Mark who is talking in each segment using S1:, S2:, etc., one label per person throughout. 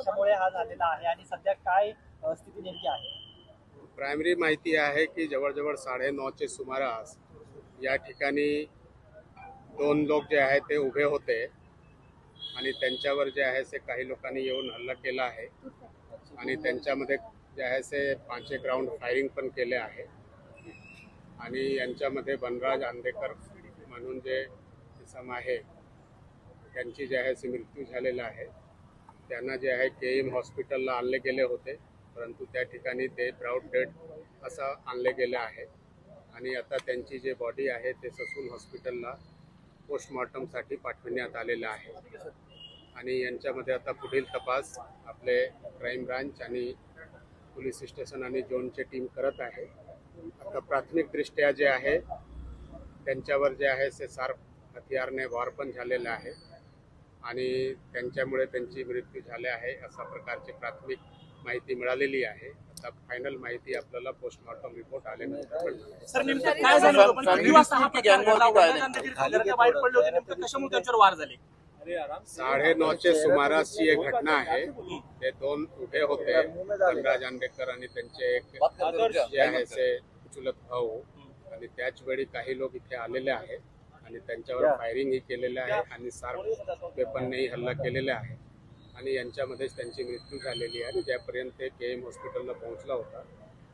S1: कशामुळे हा झालेला आहे आणि सध्या काय स्थिती नेमकी आहे?
S2: प्रायमरी माहिती आहे की जवळजवळ 9:30चे सुमारास या ठिकाणी 2 लोक जे आहेत ते उभे होते आणि त्यांच्यावर जे आहे ते काही लोकांनी येऊन हल्ला केला आहे आणि त्यांच्यामध्ये जे आहे ते 5 एक राऊंड फायरिंग पण केले आहे आणि यांच्यामध्ये बनराज आंदेकर म्हणून जे इसम आहे त्यांची जे आहे ते मृत्यू झालेला आहे. त्यांना जे आहे KM हॉस्पिटलला आणले गेले होते, परंतु त्या ठिकाणी ते ब्राउड डेड असं आणले गेले आहे आणि आता त्यांची जे बॉडी आहे ते ससून हॉस्पिटलला पोस्टमॉर्टमसाठी पाठवण्यात आलेलं आहे आणि यांच्यामध्ये आता पुढील तपास आपले क्राईम ब्रांच आणि पोलीस स्टेशन आणि झोनची टीम करत आहे. आता प्राथमिकदृष्ट्या जे आहे त्यांच्यावर जे आहे ते शार्प हथियारने वार पण झालेला आहे आणि त्यांच्यामुळे त्यांची मृत्यू झाली आहे अशा प्रकारची प्राथमिक माहिती मिळालेली आहे. आता फायनल माहिती आपल्याला पोस्टमॉर्टम रिपोर्ट आल्यानंतर मिळणार.
S1: सर नेमकं काय झालं होतं? पण किती वाजता हा प्रकार घडला? घराच्या बाहेर पडले होते, नेमकं कशामुळे त्यांच्यावर वार झाले?
S2: 9:30चे सुमारासची एक घटना आहे. ते 2 उभे होते, बनराज आंदेकर आणि त्यांचे एक जे आहे ते चुलत भाऊ आणि त्याच वेळी काही लोक इथे आलेले आहेत आणि त्यांच्यावर फायरिंगही केलेलं आहे आणि शार्प वेपननेही हल्ला केलेला आहे आणि यांच्यामध्येच त्यांची मृत्यू झालेली आहे. ज्यापर्यंत ते KM हॉस्पिटलला पोहोचला होता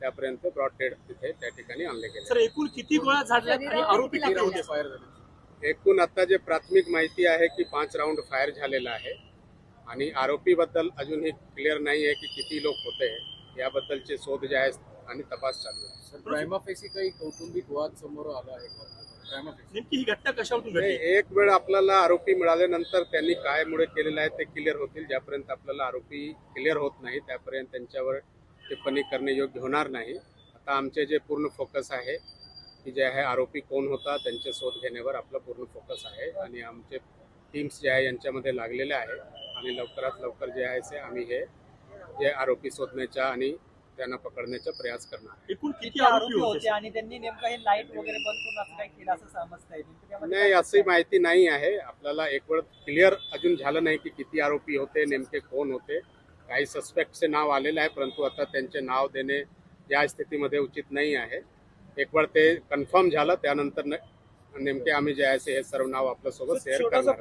S2: त्यापर्यंत ब्रॉड डेड तिथे त्या ठिकाणी आणले गेले.
S1: सर एकूण किती गोळ्या झाडल्या आणि आरोपी किती होते? फायर झाले
S2: एकूण आता जे प्राथमिक माहिती आहे की 5 राऊंड फायर झालेला आहे आणि आरोपीबद्दल अजूनही क्लिअर नाही आहे की किती लोक होते. याबद्दलचे शोध जे आहे आणि तपास चालू आहे.
S3: प्रायमा फेसी काही कौटुंबिक वाद समोर आला आहे का?
S1: नेमकी ही घटना कशावरून घडली?
S2: एक वेळ आपल्याला आरोपी मिळाल्यानंतर त्यांनी काय मुळे केलेलं आहे ते क्लिअर होतील. ज्यापर्यंत आपल्याला आरोपी क्लिअर होत नाही त्यापर्यंत त्यांच्यावर टिप्पणी करणे योग्य होणार नाही. आता आमचे जे पूर्ण फोकस आहे की जे आहे आरोपी कोण होता त्यांचे शोध घेण्यावर आपला पूर्ण फोकस आहे आणि आमचे टीम्स जे आहे यांच्यामध्ये लागलेले आहे आणि लवकरात लवकर जे आहे ते आम्ही हे जे आरोपी शोधण्याचा आणि त्यांना पकडण्याचा प्रयास करणार.
S1: एकूण किती आरोपी होते आणि त्यांनी नेमकं हे लाईट वगैरे बंद करून असं काय केलं असं समजतंय?
S2: नाही, अशी माहिती नाही आहे. आपल्याला एक वेळ क्लिअर अजून झालं नाही की किती आरोपी होते, नेमके कोण होते. काही सस्पेक्टचे नाव आलेले आहे, परंतु आता त्यांचे नाव देणे या स्थितीमध्ये उचित नाही आहे. एक वेळ ते कन्फर्म झालं त्यानंतर नेमके आम्ही जे आहे हे सर्व नाव आपल्यासोबत शेअर करणार.